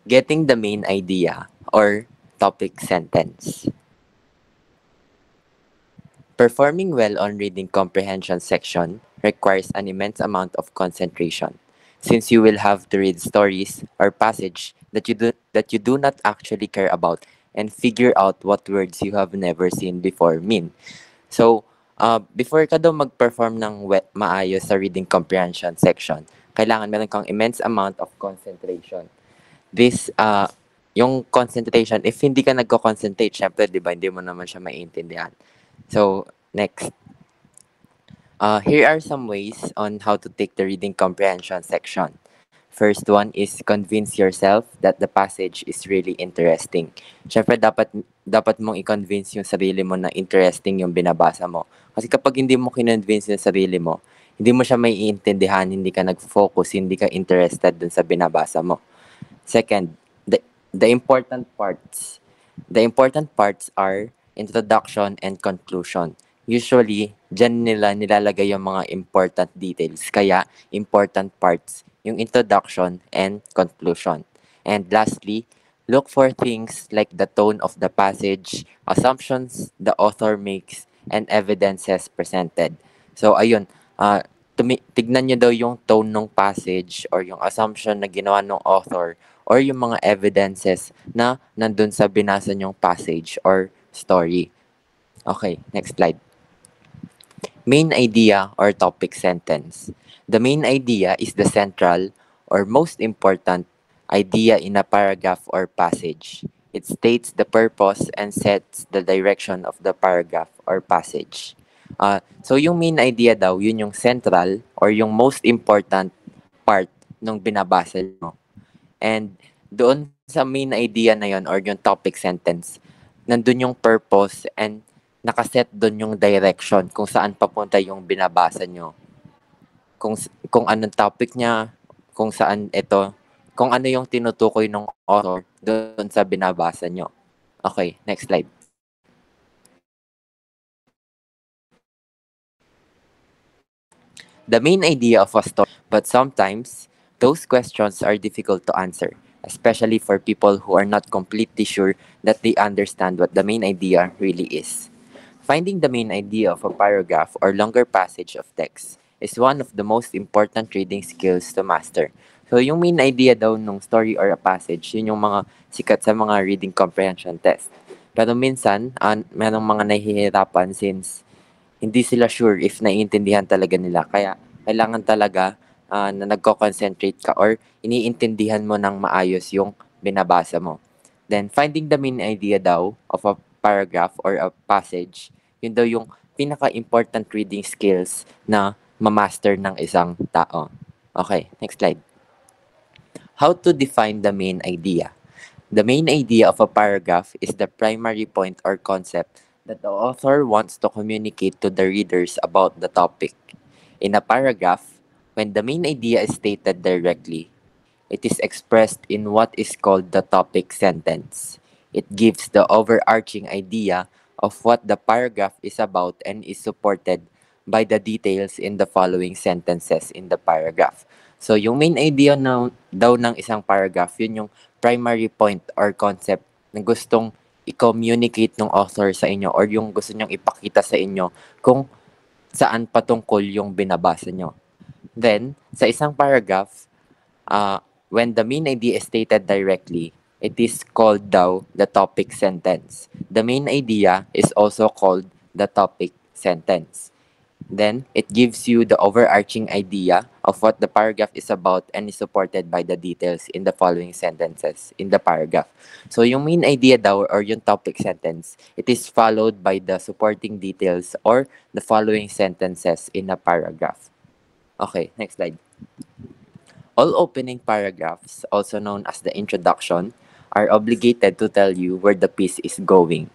Getting the main idea or topic sentence. Performing well on reading comprehension section requires an immense amount of concentration, since you will have to read stories or passage that you do not actually care about and figure out what words you have never seen before mean. So, before ka daw mag-perform ng maayos sa reading comprehension section, kailangan meron kang immense amount of concentration. This, yung concentration, if hindi ka nagko-concentrate, syempre, di ba, hindi mo naman siya maiintindihan. So, next. Here are some ways on how to take the reading comprehension section. First one is convince yourself that the passage is really interesting. Syempre, dapat mong i-convince yung sarili mo na interesting yung binabasa mo. Kasi kapag hindi mo kinonvince yung sarili mo, hindi mo siya maiintindihan, hindi ka nag-focus, hindi ka interested dun sa binabasa mo. Second, the important parts. The important parts are introduction and conclusion. Usually, dyan nila nilalagay yung mga important details. Kaya, important parts, yung introduction and conclusion. And lastly, look for things like the tone of the passage, assumptions the author makes, and evidences presented. So, ayun, tignan nyo daw yung tone ng passage or yung assumption na ginawa ng author or yung mga evidences na nandun sa binasa nyong passage or story. Okay, next slide. Main idea or topic sentence. The main idea is the central or most important idea in a paragraph or passage. It states the purpose and sets the direction of the paragraph or passage. So yung main idea daw, yun yung central or yung most important part nung binabasa mo. And doon sa main idea na yon or yung topic sentence, nandun yung purpose and nakaset doon yung direction kung saan papunta yung binabasa nyo. Kung anong topic niya, kung saan ito, kung ano yung tinutukoy ng author doon sa binabasa nyo. Okay, next slide. The main idea of a story, but sometimes those questions are difficult to answer, especially for people who are not completely sure that they understand what the main idea really is. Finding the main idea of a paragraph or longer passage of text is one of the most important reading skills to master. So, yung main idea daw ng story or a passage, yun yung mga sikat sa mga reading comprehension test. Pero minsan, merong mga nahihirapan since hindi sila sure if naiintindihan talaga nila. Kaya kailangan talaga na nagko-concentrate ka or iniintindihan mo ng maayos yung binabasa mo. Then, finding the main idea daw of a paragraph or a passage, yun daw yung pinaka-important reading skills na mamaster ng isang tao. Okay, next slide. How to define the main idea. The main idea of a paragraph is the primary point or concept that the author wants to communicate to the readers about the topic. In a paragraph, when the main idea is stated directly, it is expressed in what is called the topic sentence. It gives the overarching idea of what the paragraph is about and is supported by the details in the following sentences in the paragraph. So, yung main idea daw ng isang paragraph, yun yung primary point or concept na gustong i-communicate ng author sa inyo or yung gusto niyang ipakita sa inyo kung saan patungkol yung binabasa nyo. Then, sa isang paragraph, when the main idea is stated directly, it is called daw the topic sentence. The main idea is also called the topic sentence. Then, it gives you the overarching idea of what the paragraph is about and is supported by the details in the following sentences in the paragraph. So, yung main idea daw or yung topic sentence, it is followed by the supporting details or the following sentences in a paragraph. Okay, next slide. All opening paragraphs, also known as the introduction, are obligated to tell you where the piece is going,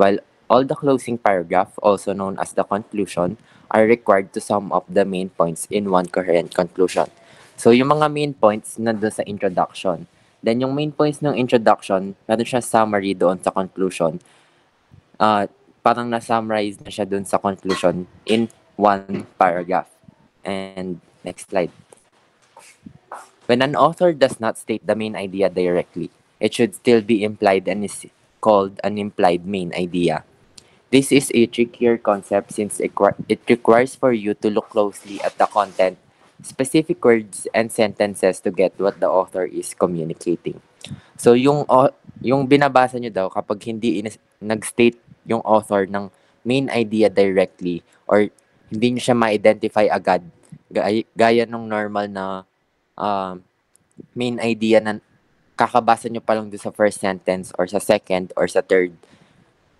while all the closing paragraph, also known as the conclusion, are required to sum up the main points in one coherent conclusion. So, yung mga main points nandun sa introduction. Then, yung main points ng introduction, meron siya summary doon sa conclusion. Parang na-summarize na siya doon sa conclusion in one paragraph. And next slide. When an author does not state the main idea directly, it should still be implied and is called an implied main idea. This is a trickier concept since it requires for you to look closely at the content, specific words, and sentences to get what the author is communicating. So yung binabasa nyo daw kapag hindi nag-state yung author ng main idea directly or hindi nyo siya ma-identify agad gaya nung normal na um, main idea na kakabasa nyo pa lang doon sa first sentence or sa second or sa third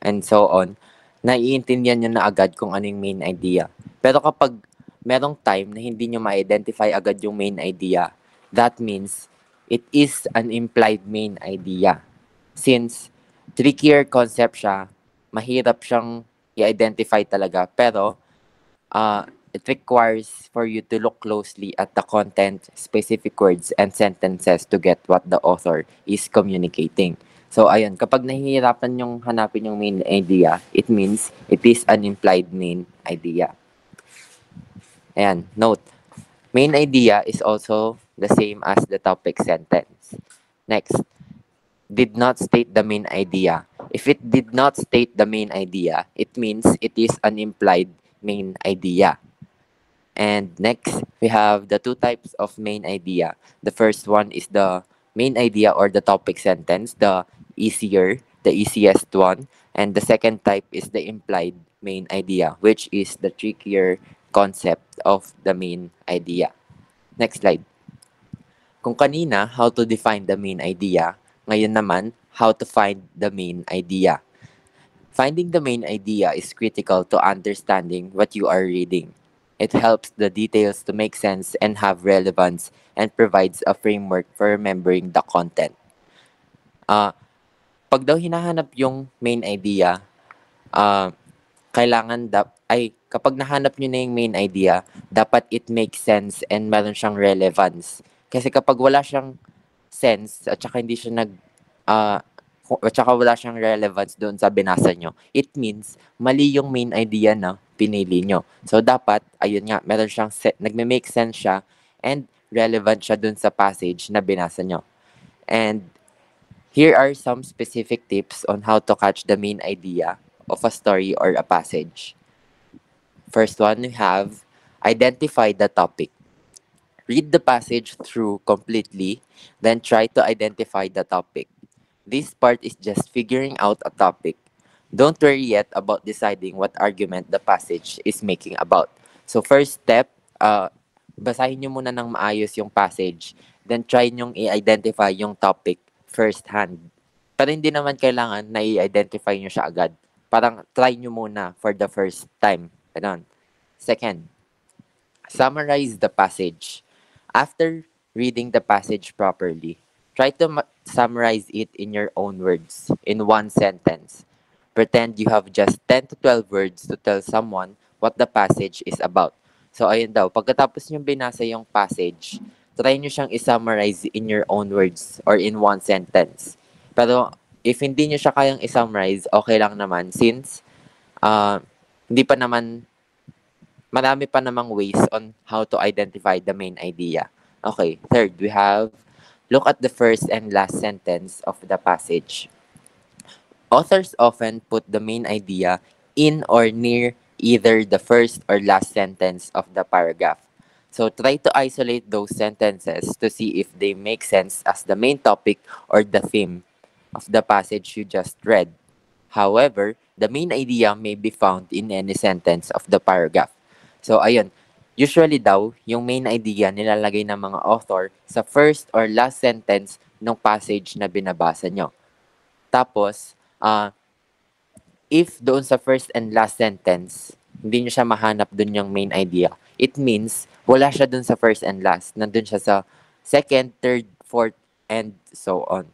and so on, naiintindihan nyo na agad kung ano yung main idea. Pero kapag merong time na hindi nyo ma-identify agad yung main idea, that means it is an implied main idea. Since trickier concept siya, mahirap siyang i-identify talaga. Pero it requires for you to look closely at the content, specific words, and sentences to get what the author is communicating. So, ayun, kapag nahihirapan yung hanapin yung main idea, it means it is an implied main idea. Ayan, note, main idea is also the same as the topic sentence. Next, did not state the main idea. If it did not state the main idea, it means it is an implied main idea. And next, we have the two types of main idea. The first one is the main idea or the topic sentence, the easiest one. And the second type is the implied main idea, which is the trickier concept of the main idea. Next slide. Kung kanina, how to define the main idea, ngayon naman, how to find the main idea. Finding the main idea is critical to understanding what you are reading. It helps the details to make sense and have relevance and provides a framework for remembering the content. Pag daw hinahanap yung main idea, kapag nahanap nyo na yung main idea, dapat it makes sense and meron siyang relevance. Kasi kapag wala siyang sense at saka hindi siya at saka wala siyang relevance doon sa binasa nyo, it means mali yung main idea na pinili nyo. So, dapat, ayun nga, meron siyang nagme-make sense siya and relevant siya doon sa passage na binasa nyo. And here are some specific tips on how to catch the main idea of a story or a passage. First one, we have identify the topic. Read the passage through completely, then try to identify the topic. This part is just figuring out a topic. Don't worry yet about deciding what argument the passage is making about. So first step, basahin nyo muna ng maayos yung passage. Then try nyong i-identify yung topic first hand. Pero hindi naman kailangan na i-identify nyo siya agad. Parang try nyo muna for the first time. Ganun. Second, summarize the passage. After reading the passage properly, try to summarize it in your own words, in one sentence. Pretend you have just 10 to 12 words to tell someone what the passage is about. So, ayun daw, pagkatapos nyo binasa yung passage, try nyo siyang i-summarize in your own words or in one sentence. Pero, if hindi nyo siya kayang i-summarize, okay lang naman since hindi pa naman, marami pa namang ways on how to identify the main idea. Okay, third, we have look at the first and last sentence of the passage. Authors often put the main idea in or near either the first or last sentence of the paragraph. So try to isolate those sentences to see if they make sense as the main topic or the theme of the passage you just read. However, the main idea may be found in any sentence of the paragraph. So ayun, usually daw, yung main idea nilalagay ng mga author sa first or last sentence ng passage na binabasa nyo. Tapos, if doon sa first and last sentence, hindi nyo siya mahanap doon yung main idea, it means wala siya doon sa first and last. Nandun siya sa second, third, fourth, and so on.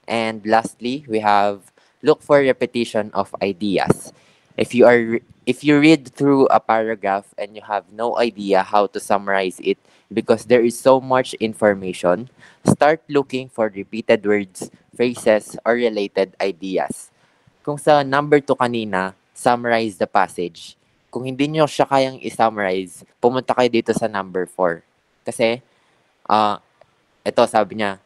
And lastly, we have look for repetition of ideas. If you read through a paragraph and you have no idea how to summarize it because there is so much information, start looking for repeated words, phrases, or related ideas. Kung sa number 2 kanina, summarize the passage. Kung hindi nyo siya kayang i-summarize, pumunta kayo dito sa number 4. Kasi, Ito, sabi niya,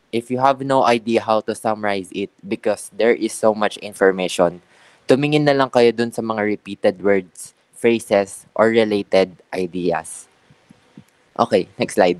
if you have no idea how to summarize it because there is so much information, tumingin na lang kayo dun sa mga repeated words, phrases, or related ideas. Okay, next slide.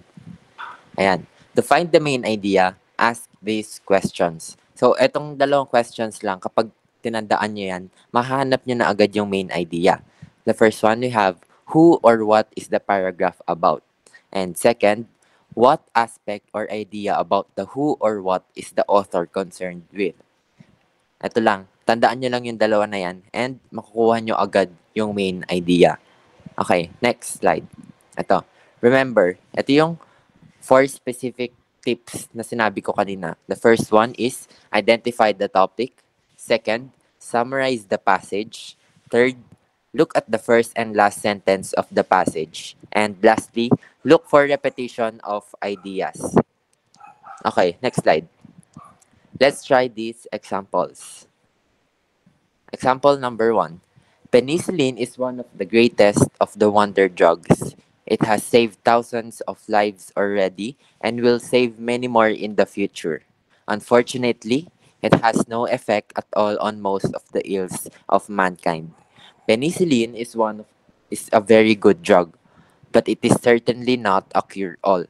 Ayan. To find the main idea, ask these questions. So, etong dalawang questions lang, kapag tinandaan nyo yan, mahanap nyo na agad yung main idea. The first one, we have, who or what is the paragraph about? And second, what aspect or idea about the who or what is the author concerned with? Ito lang, tandaan nyo lang yung dalawa na yan and makukuha nyo agad yung main idea. Okay, next slide. Ito. Remember, ito yung 4 specific tips na sinabi ko kanina. The first one is identify the topic. Second, summarize the passage. Third, look at the first and last sentence of the passage. And lastly, look for repetition of ideas. Okay, next slide. Let's try these examples. Example number 1. Penicillin is one of the greatest of the wonder drugs. It has saved thousands of lives already and will save many more in the future. Unfortunately, it has no effect at all on most of the ills of mankind. Penicillin is a very good drug, but it is certainly not a cure-all.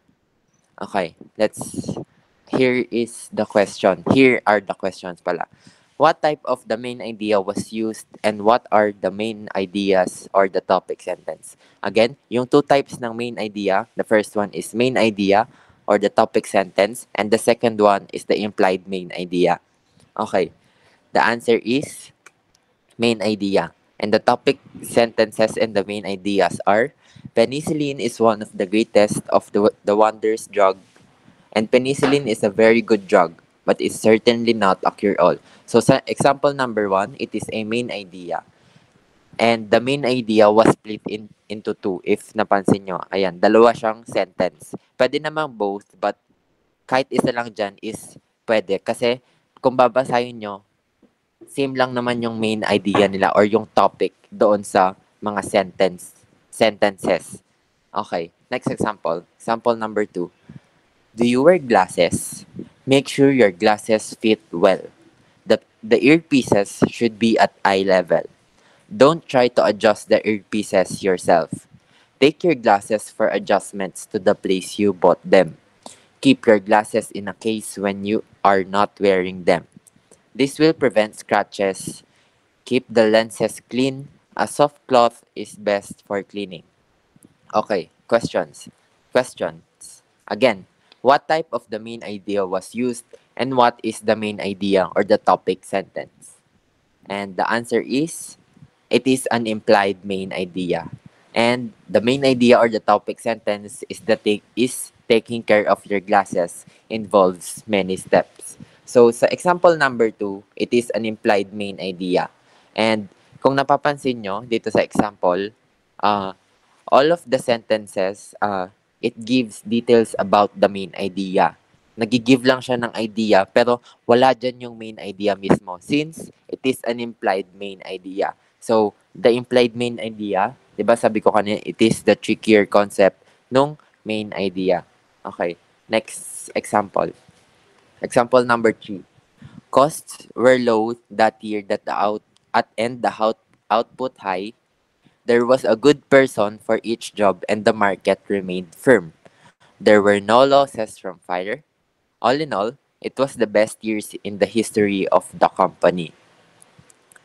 Okay, here is the question. Here are the questions pala. What type of the main idea was used and what are the main ideas or the topic sentence? Again, yung 2 types ng main idea, the first one is main idea or the topic sentence and the second one is the implied main idea. Okay, the answer is main idea. And the topic sentences and the main ideas are penicillin is one of the greatest of the wonders drug and penicillin is a very good drug, but it's certainly not a cure-all. So sa example number 1, it is a main idea. And the main idea was split into 2. If napansin nyo, ayan, dalawa siyang sentence. Pwede namang both, but kahit isa lang dyan is pwede. Kasi kung babasahin nyo, same lang naman yung main idea nila or yung topic doon sa mga sentences. Okay, next example. Example number 2. Do you wear glasses? Make sure your glasses fit well. The earpieces should be at eye level. Don't try to adjust the earpieces yourself. Take your glasses for adjustments to the place you bought them. Keep your glasses in a case when you are not wearing them. This will prevent scratches. Keep the lenses clean. A soft cloth is best for cleaning. Okay, questions. Questions. Again, what type of the main idea was used and what is the main idea or the topic sentence? And the answer is, it is an implied main idea. And the main idea or the topic sentence is taking care of your glasses involves many steps. So sa example number 2, it is an implied main idea. And kung napapansin nyo dito sa example, all of the sentences, it gives details about the main idea. Nagigive lang siya ng idea, pero wala dyan yung main idea mismo since it is an implied main idea. So, the implied main idea, di ba sabi ko kanina, it is the trickier concept nung main idea. Okay, next example. Example number 3. Costs were low that year and the output high. There was a good person for each job and the market remained firm. There were no losses from fire. All in all, it was the best years in the history of the company.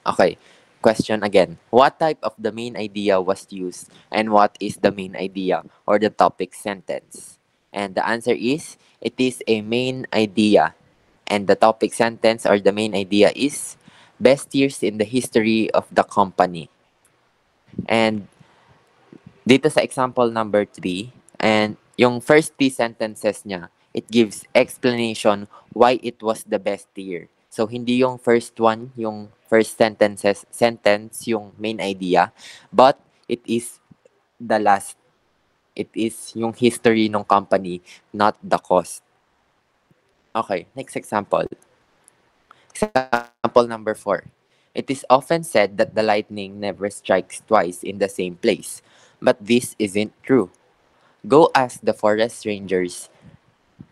Okay, question again. What type of the main idea was used and what is the main idea or the topic sentence? And the answer is, it is a main idea. And the topic sentence or the main idea is, best years in the history of the company. And dito sa example number 3, and yung first 3 sentences niya, it gives explanation why it was the best year. So, hindi yung first one, yung first sentence, yung main idea, but it is the last. It is yung history ng company, not the cost. Okay, next example. Example number 4. It is often said that the lightning never strikes twice in the same place, but this isn't true. Go ask the forest rangers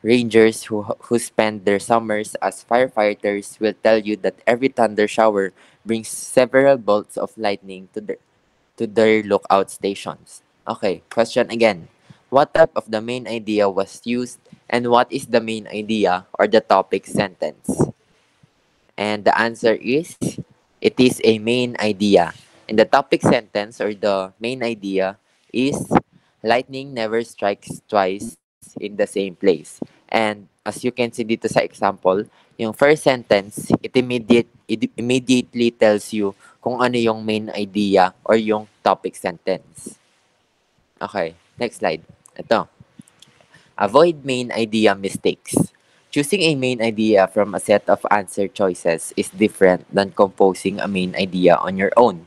Rangers who spend their summers as firefighters will tell you that every thunder shower brings several bolts of lightning to their lookout stations. Okay, question again. What type of the main idea was used and what is the main idea or the topic sentence? And the answer is it is a main idea. And the topic sentence or the main idea is lightning never strikes twice in the same place. And as you can see dito sa example, yung first sentence, it immediately tells you kung ano yung main idea or yung topic sentence. Okay, next slide. Ito. Avoid main idea mistakes. Choosing a main idea from a set of answer choices is different than composing a main idea on your own.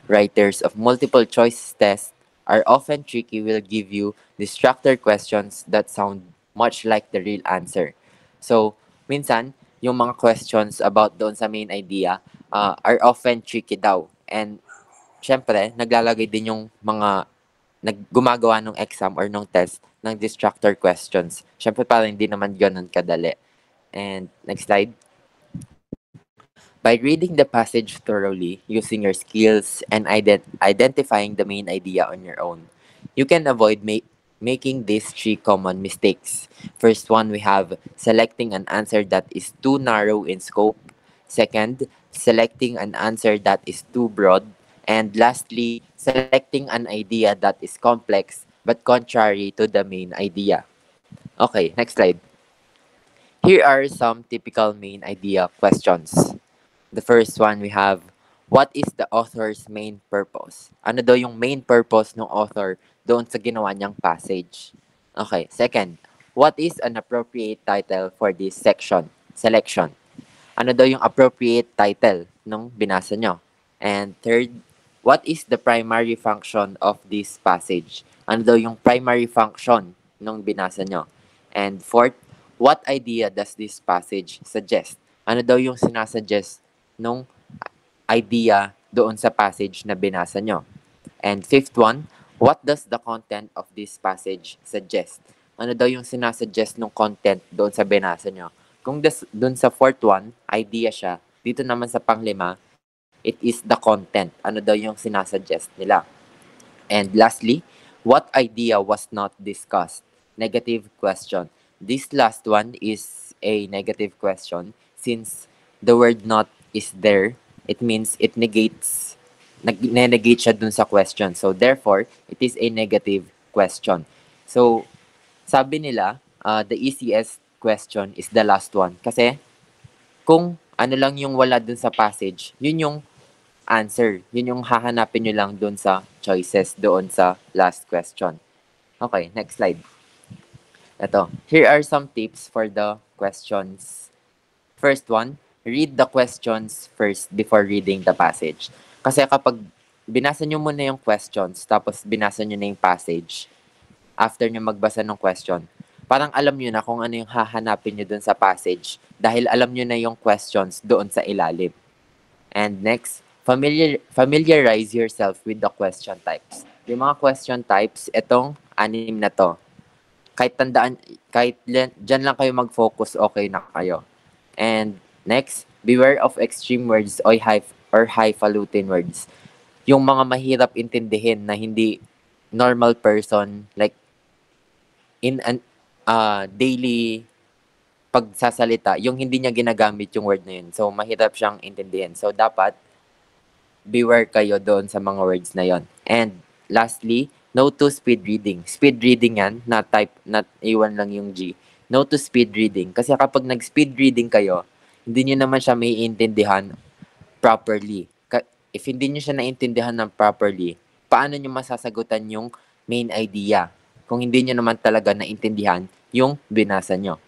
Writers of multiple choice tests are often tricky will give you distractor questions that sound much like the real answer. So, minsan, yung mga questions about doon sa main idea are often tricky daw. And, syempre, naglalagay din yung mga gumagawa ng exam or ng test ng distractor questions. Syempre, parang hindi naman ganun kadali. And, next slide. By reading the passage thoroughly, using your skills, and identifying the main idea on your own, you can avoid making these three common mistakes. First one, we have selecting an answer that is too narrow in scope. Second, selecting an answer that is too broad. And lastly, selecting an idea that is complex but contrary to the main idea. Okay, next slide. Here are some typical main idea questions. The first one we have, what is the author's main purpose? Ano daw yung main purpose ng author doon sa ginawa niyang passage? Okay, second, what is an appropriate title for this selection? Ano daw yung appropriate title nung binasa nyo? And third, what is the primary function of this passage? Ano daw yung primary function nung binasa nyo? And fourth, what idea does this passage suggest? Ano daw yung sinasuggest nung idea doon sa passage na binasa nyo? And fifth one, what does the content of this passage suggest? Ano daw yung sinasuggest ng content doon sa binasa nyo? Kung doon sa fourth one, idea siya. Dito naman sa panglima, it is the content. Ano daw yung sinasuggest nila? And lastly, what idea was not discussed? Negative question. This last one is a negative question since the word not is there. It means it negates, nag-negate siya dun sa question. So therefore, it is a negative question. So sabi nila, the easiest question is the last one. Kasi kung ano lang yung wala dun sa passage, yun yung answer. Yun yung hahanapin nyo lang dun sa choices doon sa last question. Okay, next slide. Ito. Here are some tips for the questions. First one, read the questions first before reading the passage. Kasi kapag binasa nyo muna yung questions, tapos binasa nyo na yung passage, after nyo magbasa ng question, parang alam nyo na kung ano yung hahanapin nyo dun sa passage dahil alam nyo na yung questions doon sa ilalim. And next, familiarize yourself with the question types. Yung mga question types, itong 6 na to. Kahit tandaan, kahit dyan lang kayo mag-focus, okay na kayo. And next, beware of extreme words or highfalutin words. Yung mga mahirap intindihin na hindi normal person, like in an daily pagsasalita, yung hindi niya ginagamit yung word na yun. So, mahirap siyang intindihin. So, dapat beware kayo doon sa mga words na yon. And lastly, no to speed reading. Speed reading yan, not iwan lang yung G. No to speed reading. Kasi kapag nag-speed reading kayo, hindi nyo naman siya maiintindihan properly. If hindi nyo siya naintindihan ng properly, paano nyo masasagutan yung main idea kung hindi nyo naman talaga naintindihan yung binasa nyo?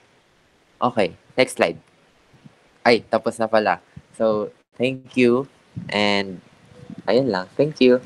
Okay, next slide. Ay, tapos na pala. So, thank you. And, ayun lang. Thank you.